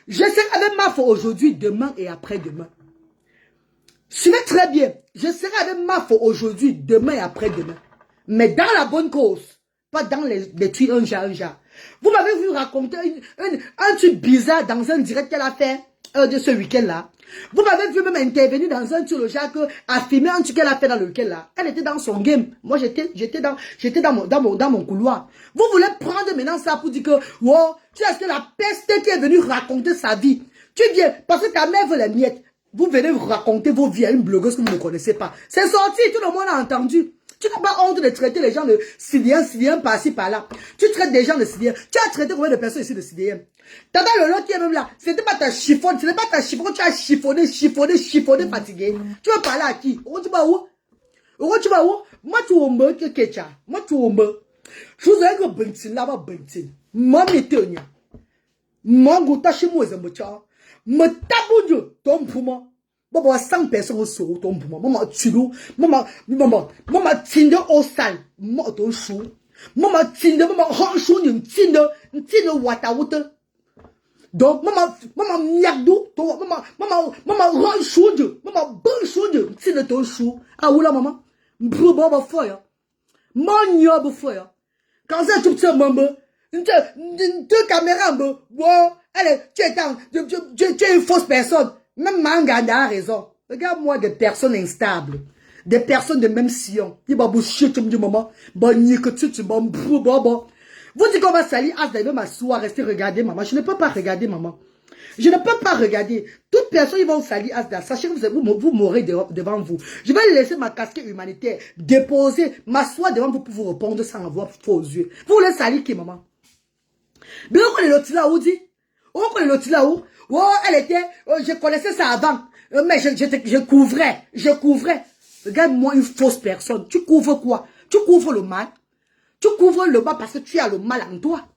Je serai avec Mafo aujourd'hui, demain et après-demain. Suivez très bien. Je serai avec Mafo aujourd'hui, demain et après-demain. Mais dans la bonne cause. Pas dans les trucs un genre. Vous m'avez vu raconter un truc bizarre dans un direct qu'elle a fait de ce week-end-là. Vous m'avez vu même intervenir dans un truc, le genre, affirmer un truc qu'elle a fait dans le week-end là. Elle était dans son game. Moi, j'étais dans mon couloir. Vous voulez prendre maintenant ça pour dire que, wow, tu as que la peste qui est venue raconter sa vie. Tu viens, parce que ta mère veut les miettes. Vous venez raconter vos vies à une blogueuse que vous ne connaissez pas. C'est sorti, tout le monde a entendu. Tu n'as pas honte de traiter les gens de Sidien par-ci, par-là. Tu traites des gens de Sidien. Tu as traité combien de personnes ici de Sidien? Tata Lolo qui est même là, c'était pas ta chiffonne, ce n'est pas ta chiffonne, tu as chiffonné, fatigué. Tu veux parler à qui? Tu vas où? Moi, tu vas que Ketcha. Moi, tu vas je vous ai dit que Bentin, là-bas, Bentin. Moi, m'étonne. Moi, je suis moi, je me tabou, ton pour moi. Maman, 100 personnes au sol, ton pour moi. Maman, tu nous. Maman, tinde au sale. Maman, ton chou. Maman, tinde, maman, chou, tinde, wata. Donc, maman, miagdou, maman, run chou, maman, bon chou, tinde ton chou. Ah, oula, maman. M'brou, fire. Mon yob, fire. Quand ça, tout ça, maman, deux caméras, bon, allez, tu es une fausse personne. Même Manganda a raison. Regarde-moi des personnes instables. Des personnes de même sillon. Vous dites qu'on va salir, je vais m'asseoir, rester regarder maman. Je ne peux pas regarder maman. Je ne peux pas regarder. Toute personne, ils vont salir Asda. Sachez que vous mourrez devant vous. Je vais laisser ma casquette humanitaire déposer, m'asseoir devant vous pour vous répondre sans avoir faux yeux. Vous voulez salir qui, maman? Bien, on est l'autre là où dit? On est l'autre là où? Oh, elle était, je connaissais ça avant. Mais je couvrais. Regarde-moi une fausse personne. Tu couvres quoi? Tu couvres le mal. Tu couvres le mal parce que tu as le mal en toi.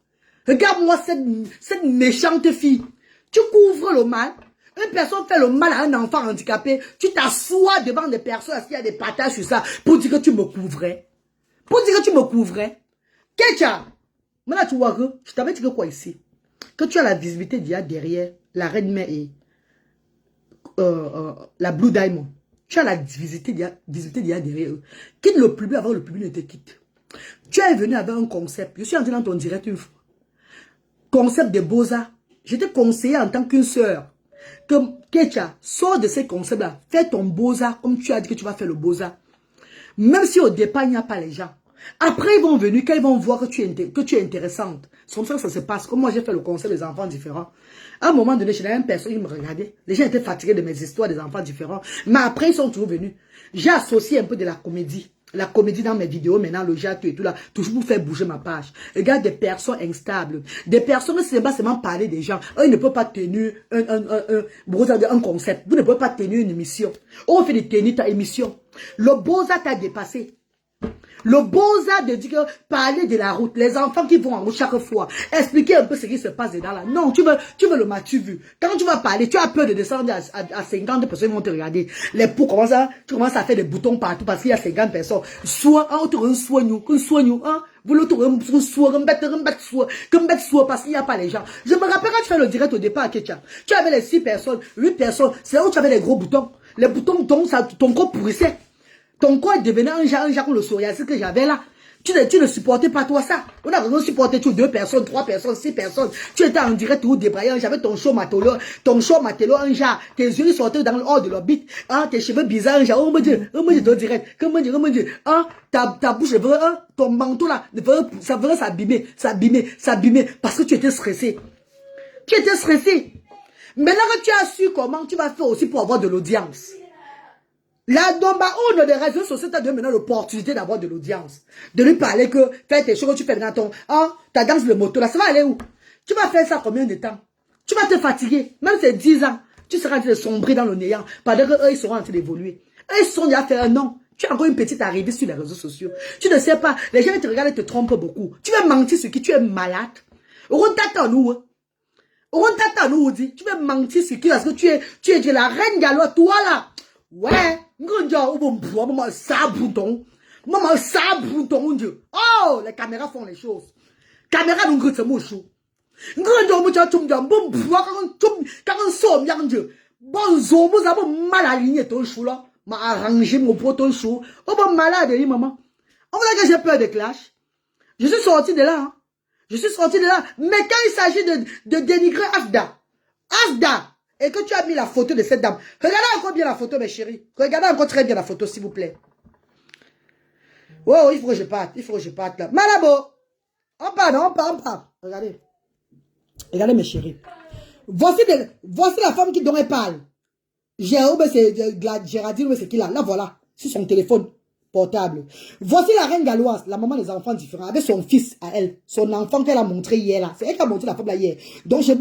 Regarde-moi cette méchante fille. Tu couvres le mal. Une personne fait le mal à un enfant handicapé. Tu t'assois devant des personnes qui a des patates sur ça pour dire que tu me couvrais. Ketcha. Maintenant, tu vois que je t'avais dit que quoi ici? Que tu as la visibilité d'il y a derrière la Reine Mère et la Blue Diamond. Tu as la visibilité d'il y a derrière eux. Quitte le public avant le public ne te quitte. Tu es venu avec un concept. Je suis entré dans ton direct une fois. Concept de Beaux-Arts. Je t'ai conseillé en tant qu'une sœur que Ketcha, sors de ces concepts-là. Fais ton Beaux-Arts comme tu as dit que tu vas faire le Beaux-Arts. Même si au départ, il n'y a pas les gens. Après, ils vont venir, quand ils vont voir que tu es intéressante. C'est comme ça que ça se passe. Comme moi, j'ai fait le concept des enfants différents. À un moment donné, je n'avais une personne qui me regardait. Les gens étaient fatigués de mes histoires des enfants différents. Mais après, ils sont toujours venus. J'ai associé un peu de la comédie. La comédie dans mes vidéos, maintenant, le jatu et tout là. Toujours pour faire bouger ma page. Regarde des personnes instables. Des personnes qui ne savent pas seulement parler des gens. Eux, ils ne peuvent pas tenir un concept. Vous ne pouvez pas tenir une émission. On fait de tenir ta émission. Le Beaux-Arts t'a dépassé. Le Beaux-Arts de dire que parler de la route, les enfants qui vont en route chaque fois, expliquer un peu ce qui se passe dedans là. Non, tu veux le m'as-tu vu. Quand tu vas parler, tu as peur de descendre à 50 personnes qui vont te regarder. Les poux tu commences à faire des boutons partout parce qu'il y a 50 personnes. Soit, un soigneux, hein. Vous l'autre, parce qu'il n'y a pas les gens. Je me rappelle quand tu fais le direct au départ à Ketcha. Tu avais les 6 personnes, 8 personnes. C'est là où tu avais les gros boutons. Les boutons, ton corps pourrissait. Ton corps devenait un genre comme le psoriasis que j'avais là. Tu ne supportais pas toi ça. On a vraiment supporté tout 2 personnes, 3 personnes, 6 personnes. Tu étais en direct ou débraillant. J'avais ton show matelot, un genre. Tes yeux sortaient dans le haut de l'orbite. Hein, tes cheveux bizarres, un genre. On me dit ton direct. Comment dire. Hein, ta bouche, ton manteau là, ça devrait s'abîmer. Parce que tu étais stressé. Maintenant que tu as su comment tu vas faire aussi pour avoir de l'audience. La Domba, on a des réseaux sociaux, tu as maintenant l'opportunité d'avoir de l'audience. De lui parler que, fais tes choses que tu fais dans ton, ta danse de moto là, ça va aller où? Tu vas faire ça combien de temps? Tu vas te fatiguer, même c'est 10 ans. tu seras en train de sombrer dans le néant. Pendant qu'eux, ils seront en train d'évoluer. Eux, ils sont déjà fait un an. Tu as encore une petite arrivée sur les réseaux sociaux. Tu ne sais pas. Les gens qui te regardent et te trompent beaucoup. Tu veux mentir sur qui? Tu es malade. On t'attend nous. On t'attend nous. Tu veux mentir sur qui? Parce que tu es de la reine galloise. Toi là. Ouais. Maman, ça bouton. Maman, ça bouton. Oh, les caméras font les choses. Caméra nous grite mon chou. Quand on sort bien Dieu. Bon, zoom, vous avez mal aligné ton chou là. M'a arrangé mon pot ton chou. Oh, bon, malade, maman. On va dire que j'ai peur de clash. Je suis sorti de là. Hein. Je suis sorti de là. Mais quand il s'agit de dénigrer Asda, et que tu as mis la photo de cette dame. Regardez encore bien la photo, mes chéris. Regardez encore très bien la photo, s'il vous plaît. Oh, il faut que je parte. Il faut que je parte là. Malabo. On part. Regardez. Regardez, mes chéris. Voici la femme dont elle parle. Géraldine, c'est qui là? Là, voilà. Sur son téléphone portable. Voici la reine galloise, la maman des enfants différents, avec son fils à elle. Son enfant qu'elle a montré hier là. C'est elle qui a montré la femme là hier. Donc, je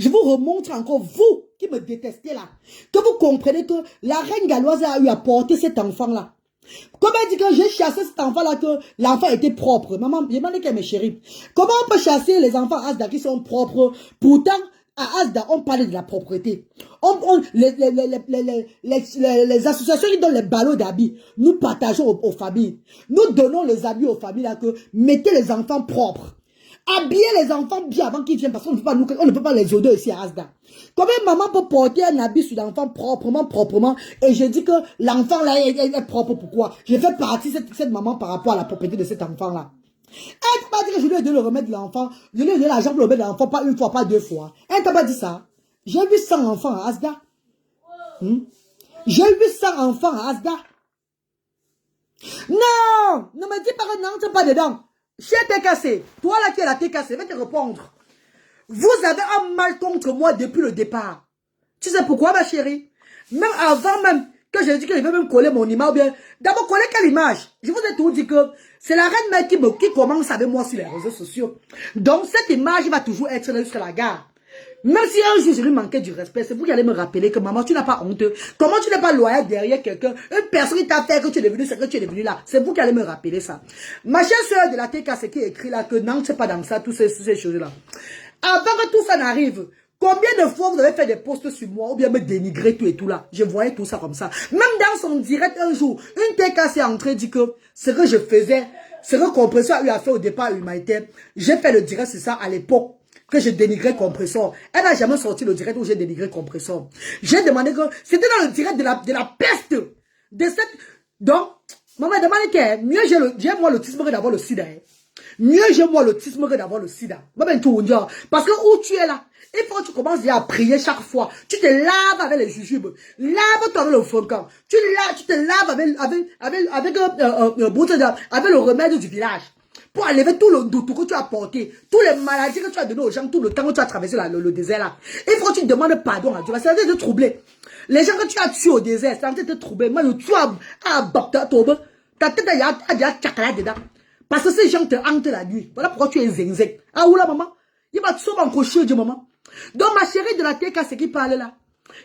vous remontre encore, vous qui me détestez là, que vous comprenez que la reine galloise a eu à porter cet enfant là. Comme elle dit que j'ai chassé cet enfant-là, que l'enfant était propre. Maman, demandez qu'elle mes chéris. Comment on peut chasser les enfants Asda qui sont propres? Pourtant, à Asda, on parle de la propreté. Les associations qui donnent les ballots d'habits, nous partageons aux familles. Nous donnons les habits aux familles là que mettez les enfants propres. Habillez les enfants bien avant qu'ils viennent parce qu'on ne peut pas les odeurs ici à Asda. Comment maman peut porter un habit sur l'enfant proprement et je dis que l'enfant là est propre, pourquoi? Je fais partie de cette maman par rapport à la propriété de cet enfant là. Elle ne peut pas dire que je lui ai donné le remède de l'enfant, je lui ai donné l'argent pour le remède de l'enfant, pas une fois, pas deux fois. Elle ne peut pas dire ça. J'ai 800 enfants à Asda. J'ai 800 enfants à Asda. Non! Ne me dis pas que n'entre pas dedans. Chez TKC, toi là qui es la TKC, je vais te répondre. Vous avez un mal contre moi depuis le départ. Tu sais pourquoi, ma chérie? Même avant même que j'ai dit que je vais même coller mon image, ou bien, d'abord coller quelle image? Je vous ai tout dit que c'est la reine mère qui commence avec moi sur les réseaux sociaux. Donc cette image va toujours être là jusqu'à la gare. Même si un jour je lui manquais du respect, c'est vous qui allez me rappeler que maman, tu n'as pas honte. Comment tu n'es pas loyal derrière quelqu'un? Une personne qui t'a fait que tu es devenu ce que tu es devenu là. C'est vous qui allez me rappeler ça. Ma chère soeur de la TK, c'est qui écrit là que non, c'est pas dans ça, toutes ces choses-là. Avant que tout ça n'arrive, combien de fois vous avez fait des posts sur moi ou bien me dénigrer tout et tout là? Je voyais tout ça comme ça. Même dans son direct un jour, une TK s'est entrée dit que ce que je faisais, ce que Compressor a eu à faire au départ humanitaire, j'ai fait le direct sur ça à l'époque. Que j'ai dénigré Compressor. Elle n'a jamais sorti le direct où j'ai dénigré Compressor. J'ai demandé que c'était dans le direct de la peste. De cette... Donc, maman m'a demandé que mieux j'ai moi l'autisme que d'avoir le sida. Mieux j'ai moi l'autisme que d'avoir le sida. Parce que où tu es là, il faut que tu commences à prier chaque fois. Tu te laves avec les jujubes. Lave-toi avec le faucon. Tu te laves avec le remède du village. Pour enlever tout le doute que tu as porté, toutes les maladies que tu as données aux gens, tout le temps que tu as traversé le désert là. Il faut que tu demandes pardon à Dieu. C'est en train de te troubler. Les gens que tu as tués au désert, c'est en train de te troubler. Moi, tu as ta tête, il y a des chakras dedans. Parce que ces gens te hantent la nuit. Voilà pourquoi tu es zingzing. Ah, ou là, maman? Il va te sauver encore chier, Dieu, maman. Donc, ma chérie de la TK, c'est qui parle là.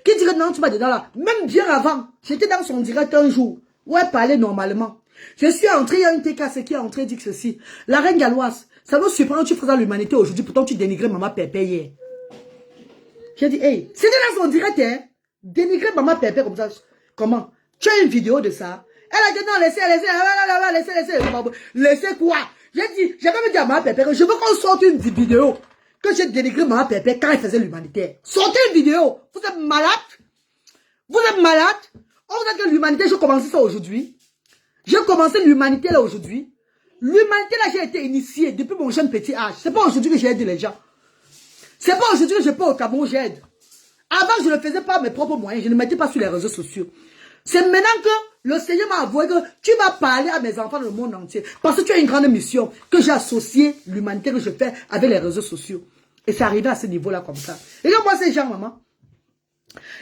Qui dit que non, tu vas dedans là. Même bien avant, j'étais dans son direct un jour où elle parlait normalement. Je suis entré, il y a une TKC qui est entré dit que ceci. La reine galloise, ça me surprend que tu faisais l'humanité aujourd'hui, pourtant tu dénigrais maman Pépé hier. J'ai dit, hey, c'était dans son direct, hein. Dénigrer maman Pépé comme ça. Comment? Tu as une vidéo de ça? Elle a dit non, laissez quoi? J'ai dit, j'ai même dit à maman Pépé que je veux qu'on sorte une vidéo que j'ai dénigré maman Pépé quand elle faisait l'humanité. Sortez une vidéo. Vous êtes malade? Vous êtes malade? On vous dit que l'humanité, je commence ça aujourd'hui. J'ai commencé l'humanité là aujourd'hui. L'humanité là, j'ai été initié depuis mon jeune petit âge. C'est pas aujourd'hui que j'ai aidé les gens. C'est pas aujourd'hui que je peux au Cameroun, j'aide. Avant, je ne faisais pas mes propres moyens. Je ne mettais pas sur les réseaux sociaux. C'est maintenant que le Seigneur m'a avoué que tu vas parler à mes enfants dans le monde entier. Parce que tu as une grande mission que j'ai associée l'humanité que je fais avec les réseaux sociaux. Et c'est arrivé à ce niveau-là comme ça. Regarde-moi ces gens, maman.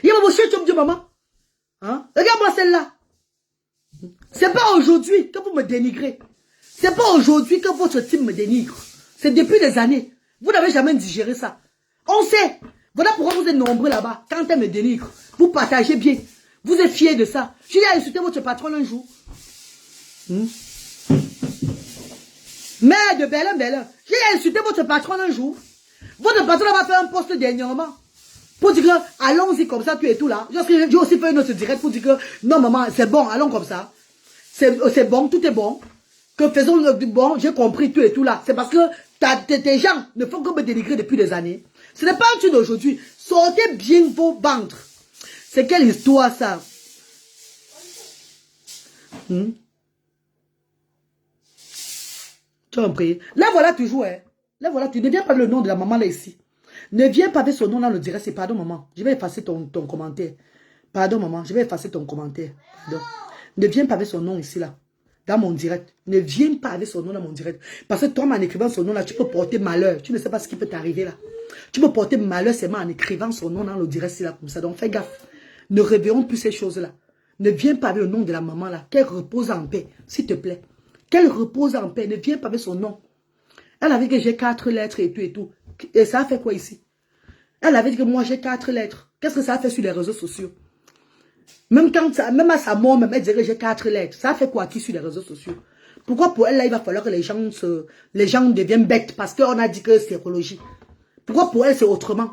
Regarde-moi mon Dieu, maman. Hein? Regarde-moi celle-là. C'est pas aujourd'hui que vous me dénigrez. C'est pas aujourd'hui que votre team me dénigre. C'est depuis des années. Vous n'avez jamais digéré ça. On sait. Voilà pourquoi vous êtes nombreux là-bas. Quand elle me dénigre, vous partagez bien. Vous êtes fiers de ça. J'ai insulté votre patron un jour. Mère de Bellin. J'ai insulté votre patron un jour. Votre patron va faire un poste dernièrement. Pour dire que, allons-y comme ça, tu es tout là. J'ai aussi fait une autre direct pour dire que, non maman, c'est bon, allons comme ça. C'est bon, tout est bon. Que faisons le bon, j'ai compris, tout et tout là. C'est parce que tes gens ne font que me dénigrer depuis des années. Ce n'est pas un truc d'aujourd'hui. Sortez bien vos ventres. C'est quelle histoire ça? Tu as compris? Là voilà toujours, hein. Là voilà, tu ne viens pas le nom de la maman là ici. Ne viens pas avec son nom dans le direct. C'est pardon maman. Je vais effacer ton commentaire. Pardon maman, je vais effacer ton commentaire. Pardon. Ne viens pas avec son nom ici là. Dans mon direct. Ne viens pas avec son nom dans mon direct. Parce que toi, en écrivant son nom là, tu peux porter malheur. Tu ne sais pas ce qui peut t'arriver là. Tu peux porter malheur seulement en écrivant son nom dans le direct ici là comme ça. Donc fais gaffe. Ne réveillons plus ces choses là. Ne viens pas avec le nom de la maman là. Qu'elle repose en paix, s'il te plaît. Qu'elle repose en paix. Ne viens pas avec son nom. Elle avait dit que j'ai 4 lettres et tout et tout. Et ça a fait quoi ici? Elle avait dit que moi j'ai 4 lettres. Qu'est-ce que ça a fait sur les réseaux sociaux? Même à sa mort, même elle dirait que j'ai 4 lettres. Ça a fait quoi qui sur les réseaux sociaux? Pourquoi pour elle là, il va falloir que les gens deviennent bêtes parce qu'on a dit que c'est écologie? Pourquoi pour elle c'est autrement?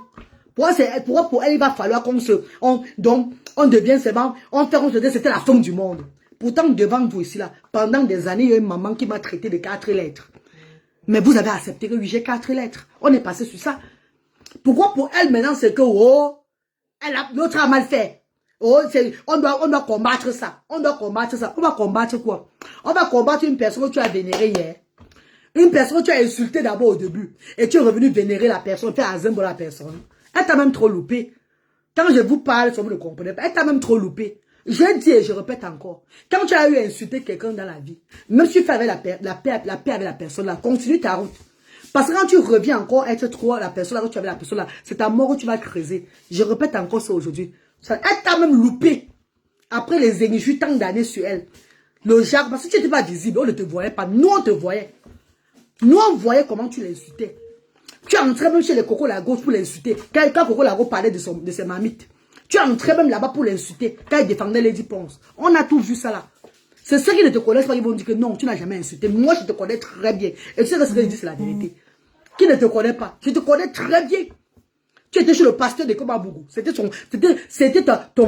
Pourquoi pour elle il va falloir on devient seulement, on se dit c'était la fin du monde. Pourtant devant vous ici là, pendant des années, il y a une maman qui m'a traité de 4 lettres. Mais vous avez accepté que oui, j'ai 4 lettres. On est passé sur ça. Pourquoi pour elle maintenant c'est que l'autre a mal fait. Oh, on doit combattre ça. On doit combattre ça. On va combattre quoi? On va combattre une personne que tu as vénérée hier. Une personne que tu as insultée d'abord au début. Et tu es revenu vénérer la personne, faire azim pour la personne. Elle t'a même trop loupé. Quand je vous parle, vous ne comprenez pas. Elle t'a même trop loupé. Je dis et je répète encore. Quand tu as eu à insulter quelqu'un dans la vie, même si tu fais avec la paix avec la personne là, continue ta route. Parce que quand tu reviens encore être trop la personne là, quand tu avais la personne là, c'est ta mort que tu vas creuser. Je répète encore ça aujourd'hui. Elle t'a même loupé. Après les injures, tant d'années sur elle. Le genre, parce que tu n'étais pas visible, on ne te voyait pas. Nous, on te voyait. Nous, on voyait comment tu l'insultais. Tu entrais même chez les Coco Lago pour l'insulter. Quand Coco Lago parlait de ses mamites. Tu entrais même là-bas pour l'insulter. Quand il défendait Lady Ponce. On a tout vu ça là. C'est ceux qui ne te connaissent pas qui vont dire que non, tu n'as jamais insulté. Moi, je te connais très bien. Et tu sais que ce que je dis, c'est la vérité. Qui ne te connaît pas, je te connais très bien. Tu étais chez le pasteur de Komabougou. C'était ton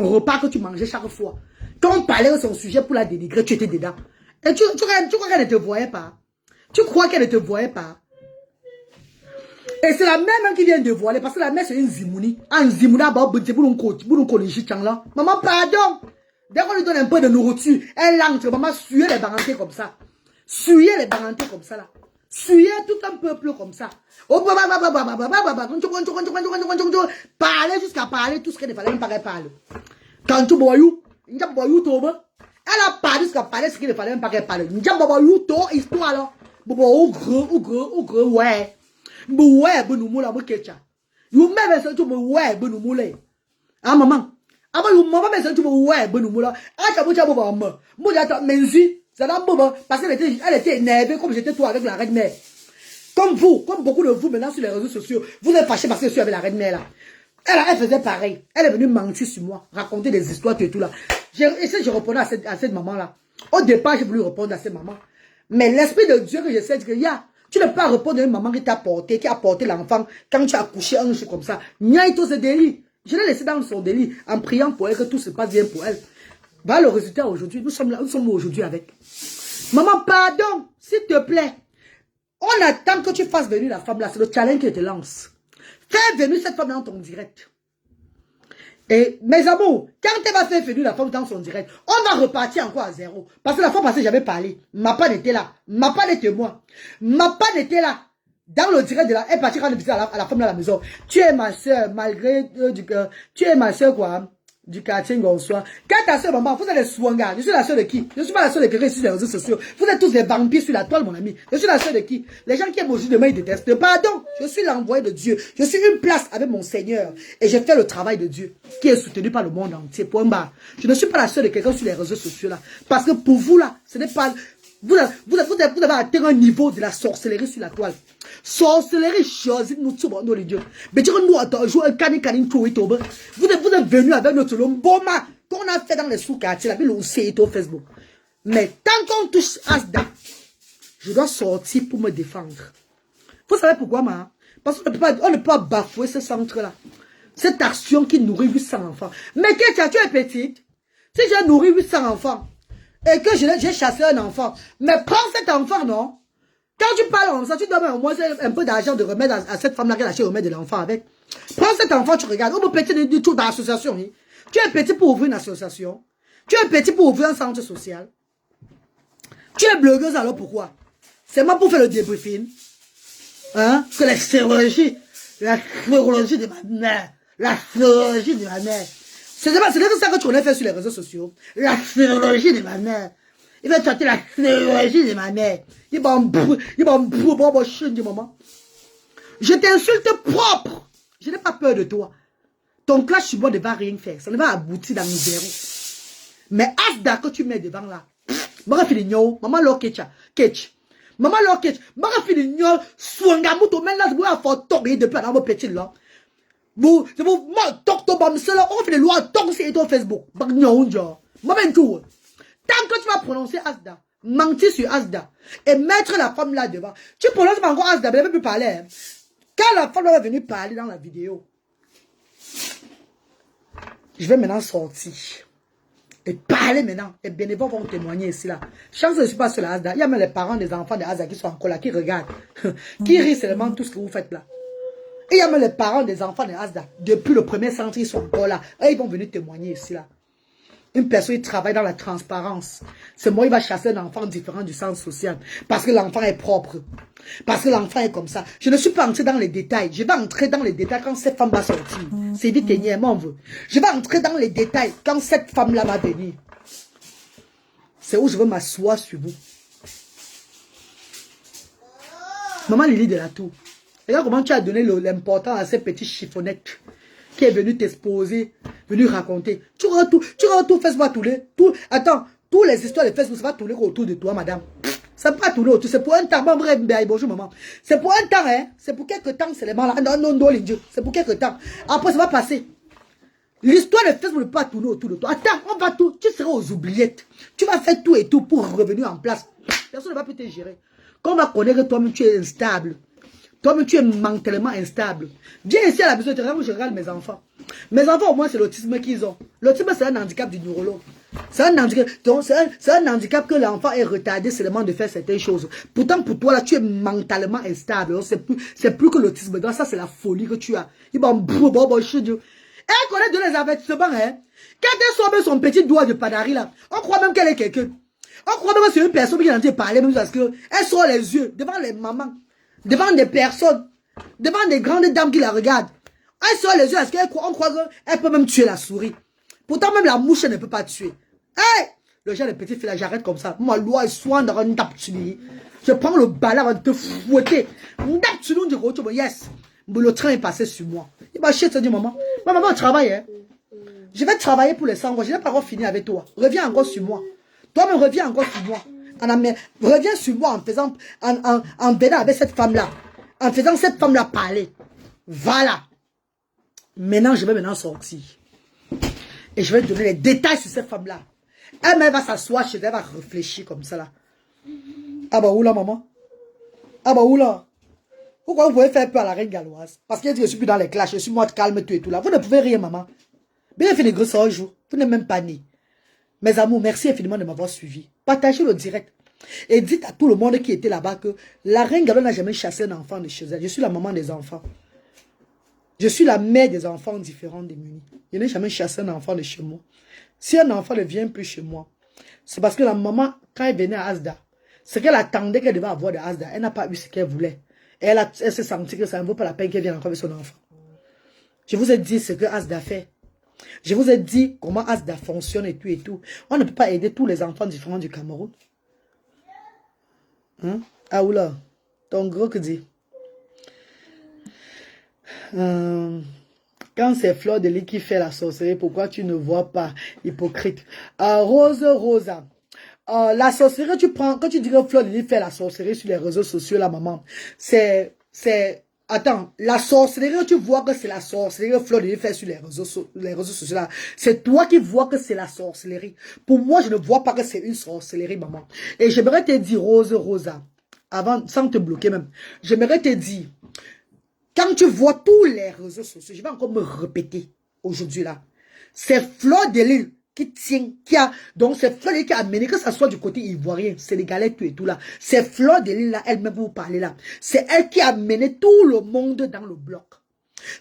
repas que tu mangeais chaque fois. Quand on parlait de son sujet pour la dénigrer, tu étais dedans. Et tu crois qu'elle ne te voyait pas? Tu crois qu'elle ne te voyait pas? Et c'est la mère même qui vient de voiler, parce que la mère c'est une zimouni. Un zimouni, maman, pardon. Dès qu'on lui donne un peu de nourriture, elle entre, maman, suyer les barantés comme ça. Suyer les barantés comme ça là. Suyer tout un peuple comme ça. Parler jusqu'à parler tout ce qu'elle ne fallait même pas qu'elle parle. Quand tu boyou, elle a parlé jusqu'à parler ce qu'il ne fallait même pas qu'elle parle. Histoire là. Ouais. Ouais, bonne la moquette. You même ça tu me ouais, bonne moulin. Ah maman. Ah bah you maman mais ça tu me ouais, bonne moulin. Ah tu as boba maman. Moi j'attends menzi. Ça n'a pas parce qu'elle était énervée comme j'étais toi avec la reine mère. Comme vous, comme beaucoup de vous maintenant sur les réseaux sociaux, vous êtes fâchés parce que je suis avec la reine mère là. Elle faisait pareil. Elle est venue mentir sur moi, raconter des histoires et tout là. Et si je répondais à cette maman là. Au départ, j'ai voulu répondre à cette maman. Mais l'esprit de Dieu que je sais que tu ne peux pas répondre à une maman qui t'a porté, qui a porté l'enfant quand tu as couché un jour comme ça. N'y tout ce délit. Je l'ai laissé dans son délit en priant pour elle que tout se passe bien pour elle. Voilà le résultat aujourd'hui. Nous sommes là, nous sommes aujourd'hui avec. Maman, pardon, s'il te plaît. On attend que tu fasses venir la femme là. C'est le challenge que te lance. Fais venir cette femme dans ton direct. Et mes amours, quand elle va faire venir la femme dans son direct, on va repartir encore à zéro. Parce que la fois passée, j'avais parlé. Ma panne était là. Ma panne était moi. Ma panne était là. Dans le direct de la... Elle partit rendre visite à la femme dans la maison. Tu es ma soeur, malgré... tu es ma soeur quoi? Du quartier Gonsoir. Quand ta soeur, maman, vous êtes les Swanga. Je suis la soeur de qui? Je ne suis pas la soeur de quelqu'un sur les réseaux sociaux. Vous êtes tous des vampires sur la toile, mon ami. Je suis la soeur de qui? Les gens qui aiment aujourd'hui demain, ils détestent. Pardon. Je suis l'envoyé de Dieu. Je suis une place avec mon Seigneur. Et je fais le travail de Dieu, qui est soutenu par le monde entier. Point barre. Je ne suis pas la soeur de quelqu'un sur les réseaux sociaux là. Parce que pour vous là, ce n'est pas... Vous avez atteint un niveau de la sorcellerie sur la toile. Sorcellerie, chose, nous sommes les dieux. Mais tu nous attends, jouer un cani tout et tout. Vous êtes venu avec notre lomboma qu'on a fait dans les sous-quartiers, la ville où c'est au Facebook. Mais tant qu'on touche Asda, je dois sortir pour me défendre. Vous savez pourquoi, ma? Parce qu'on ne peut pas bafouer ce centre-là. Cette action qui nourrit 800 enfants. Mais que tu es petite, si j'ai nourri 800 enfants, et que j'ai chassé un enfant, mais prends cet enfant, non? Quand tu parles comme ça, tu donnes au moins un peu d'argent de remettre à cette femme-là qui a lâché remettre de l'enfant avec. Prends cet enfant, tu regardes. On peut petit du tout dans l'association. Oui. Tu es petit pour ouvrir une association. Tu es petit pour ouvrir un centre social. Tu es blogueuse, alors pourquoi? C'est moi pour faire le débriefing. Hein? Que la chirurgie de ma mère. La chirurgie de ma mère. C'est ça que tu connais faire sur les réseaux sociaux. La chirurgie de ma mère. Il va traiter la chirurgie de ma mère. Il va me chien du moment. Je t'insulte propre. Je n'ai pas peur de toi. Ton clash sur moi ne va rien faire. Ça ne va aboutir dans le zéro. Mais Asda que tu mets devant là. Maman Filigno, maman Lokecha, Ketch. Maman Lokecha, maman Filigno, Swangamuto, mais là, je vais faire tomber depuis dans mon petit là. Vous, moi, toc, on fait des lois, toc, c'est ton Facebook. Maman tout. Tant que tu vas prononcer Asda, mentir sur Asda, et mettre la femme là devant, tu prononces encore Asda, mais elle ne peut plus parler. Hein. Quand la femme va venir parler dans la vidéo, je vais maintenant sortir. Et parler maintenant. Les bénévoles vont témoigner ici là. Chance que je ne suis pas sur la Asda. Il y a même les parents des enfants de Asda qui sont encore là, qui regardent. Qui rient seulement tout ce que vous faites là. Et il y a même les parents des enfants de Asda. Depuis le premier centre, ils sont encore là. Et ils vont venir témoigner ici là. Une personne qui travaille dans la transparence. C'est moi qui va chasser un enfant différent du centre social. Parce que l'enfant est propre. Parce que l'enfant est comme ça. Je ne suis pas entré dans les détails. Je vais entrer dans les détails quand cette femme va sortir. C'est vite et on veut. Je vais entrer dans les détails quand cette femme-là va venir. C'est où je veux m'asseoir sur vous. Maman Lily de la Tour. Regarde comment tu as donné l'importance à ces petits chiffonnettes qui est venu t'exposer, venu raconter. Tu regardes tout Facebook tourner. Attends, toutes les histoires de Facebook, ça va tourner autour de toi, madame. Ça va pas tourner autour. C'est pour un temps. Bonjour, maman. C'est pour un temps, hein. C'est pour quelques temps seulement. Non, les dieux. C'est pour quelques temps. Après, ça va passer. L'histoire de Facebook ne peut pas tourner autour de toi. Attends, on va tout. Tu seras aux oubliettes. Tu vas faire tout et tout pour revenir en place. Personne ne va plus te gérer. Quand on va connaître que toi-même, tu es instable. Toi-même, tu es mentalement instable. Viens ici à la maison, je regarde mes enfants. Mes enfants, au moins, c'est l'autisme qu'ils ont. L'autisme, c'est un handicap du neurologue. C'est un handicap que l'enfant est retardé seulement de faire certaines choses. Pourtant, pour toi, là, tu es mentalement instable. C'est plus que l'autisme. Donc, ça, c'est la folie que tu as. Elle connaît de les avertissements, hein. Quand elle sort même son petit doigt de padari, là, on croit même qu'elle est quelqu'un. On croit même que c'est une personne qui est en train de parler, même parce qu'elle sort les yeux devant les mamans. Devant des personnes, devant des grandes dames qui la regardent. Elle sort les yeux parce qu'on croit qu'elle peut même tuer la souris. Pourtant, même la mouche, elle ne peut pas tuer. Hey! Le genre de petit fille là, j'arrête comme ça. Moi, loi est soin dans un tape. Je prends le balai avant de te fouetter. Yes. Le train est passé sur moi. Il va chier, tu dis, maman. Maman, travaille, hein. Je vais travailler pour les 100 mois. Je n'ai pas encore fini avec toi. Reviens encore sur moi. Toi-même, reviens encore sur moi. Reviens sur moi en faisant, en venant avec cette femme-là. En faisant cette femme-là parler. Voilà. Maintenant, je vais maintenant sortir. Et je vais donner les détails sur cette femme-là. Elle va s'asseoir chez elle, elle va réfléchir comme ça là. Ah bah oula maman. Ah bah oula. Pourquoi vous pouvez faire peur à la reine galloise? Parce qu'elle dit que je suis plus dans les clashs, je suis moi calme, tout et tout là. Vous ne pouvez rien maman. Bien fait des gros un jour. Vous n'êtes même pas né. Mes amours, merci infiniment de m'avoir suivi. Partagez le direct. Et dites à tout le monde qui était là-bas que la reine Gallo n'a jamais chassé un enfant de chez elle. Je suis la maman des enfants. Je suis la mère des enfants différents des munis. Je n'ai jamais chassé un enfant de chez moi. Si un enfant ne vient plus chez moi, c'est parce que la maman, quand elle venait à Asda, ce qu'elle attendait qu'elle devait avoir de Asda, elle n'a pas eu ce qu'elle voulait. Et elle s'est sentie que ça ne vaut pas la peine qu'elle vienne encore avec son enfant. Je vous ai dit ce que Asda fait. Je vous ai dit comment Asda fonctionne et tout et tout. On ne peut pas aider tous les enfants différents du Cameroun. Hein? Ah oula, ton gros que dit. Quand c'est Fleur de Lis qui fait la sorcellerie, pourquoi tu ne vois pas hypocrite? Rosa. La sorcellerie, tu prends, quand tu dis que Fleur de Lys fait la sorcellerie sur les réseaux sociaux, la maman, attends, la sorcellerie, tu vois que c'est la sorcellerie que Fleur de Lys fait sur les réseaux sociaux, là. C'est toi qui vois que c'est la sorcellerie. Pour moi, je ne vois pas que c'est une sorcellerie, maman. Et j'aimerais te dire, Rosa, avant, sans te bloquer même, j'aimerais te dire, quand tu vois tous les réseaux sociaux, je vais encore me répéter aujourd'hui là, c'est Fleur de Lys qui tient, donc c'est Fleur de Lys qui a amené, que ça soit du côté ivoirien, sénégalais, tout et tout là, c'est Fleur de Lys là, elle-même vous parlez là, c'est elle qui a mené tout le monde dans le bloc.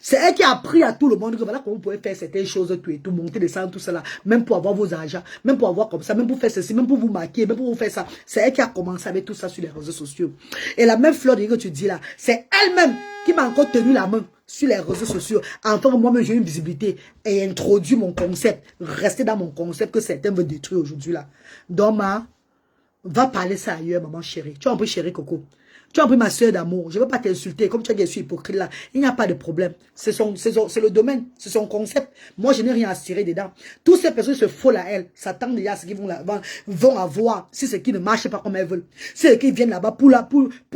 C'est elle qui a appris à tout le monde que voilà comment vous pouvez faire certaines choses, tout et tout, monter, descendre, tout cela, même pour avoir vos argents, même pour avoir comme ça, même pour faire ceci, même pour vous marquer, même pour vous faire ça. C'est elle qui a commencé avec tout ça sur les réseaux sociaux. Et la même Fleur de Lys que tu dis là, c'est elle-même qui m'a encore tenu la main sur les réseaux sociaux. Enfin, moi-même, j'ai une visibilité et introduit mon concept, rester dans mon concept que certains veulent détruire aujourd'hui là. Donc, va parler ça ailleurs, maman chérie. Tu as un peu chérie, Coco. Tu as pris ma soeur d'amour. Je ne veux pas t'insulter. Comme tu as dit, je suis hypocrite là. Il n'y a pas de problème. C'est le domaine. C'est son concept. Moi, je n'ai rien à tirer dedans. Toutes ces personnes se folent à elle. S'attendent déjà à ce qu'ils vont avoir. Si ce qui ne marche pas comme elles veulent. Si ceux qui viennent là-bas pour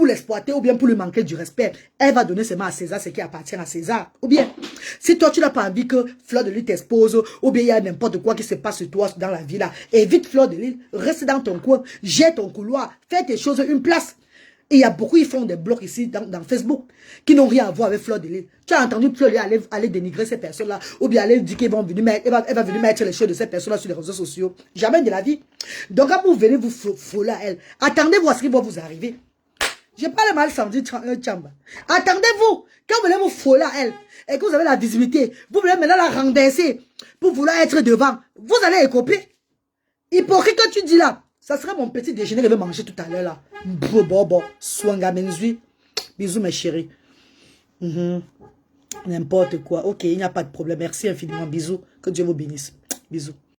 l'exploiter ou bien pour lui manquer du respect. Elle va donner seulement à César ce qui appartient à César. Ou bien, si toi, tu n'as pas envie que Fleur de Lys t'expose ou bien il y a n'importe quoi qui se passe sur toi dans la vie là. Évite Fleur de Lys. Reste dans ton coin. Jette ton couloir. Fais tes choses une place. Et il y a beaucoup, ils font des blocs ici dans Facebook qui n'ont rien à voir avec Fleur de Lys. Tu as entendu Fleur de Lys aller dénigrer ces personnes-là ou bien aller dire qu'ils vont venir mettre, elle va venir mettre les choses de ces personnes-là sur les réseaux sociaux. Jamais de la vie. Donc quand vous venez vous frôler à elle, attendez-vous à ce qui va vous arriver. J'ai pas le mal senti, Tchamba. Attendez-vous. Quand vous venez vous frôler à elle et que vous avez la visibilité, vous voulez maintenant la renverser pour vouloir être devant, vous allez écoper. Hypocrite que tu dis là. Ça sera mon petit déjeuner que je vais manger tout à l'heure là. Bobo, swanga menzui. Bisous mes chéris. N'importe quoi. Ok, il n'y a pas de problème. Merci infiniment. Bisous. Que Dieu vous bénisse. Bisous.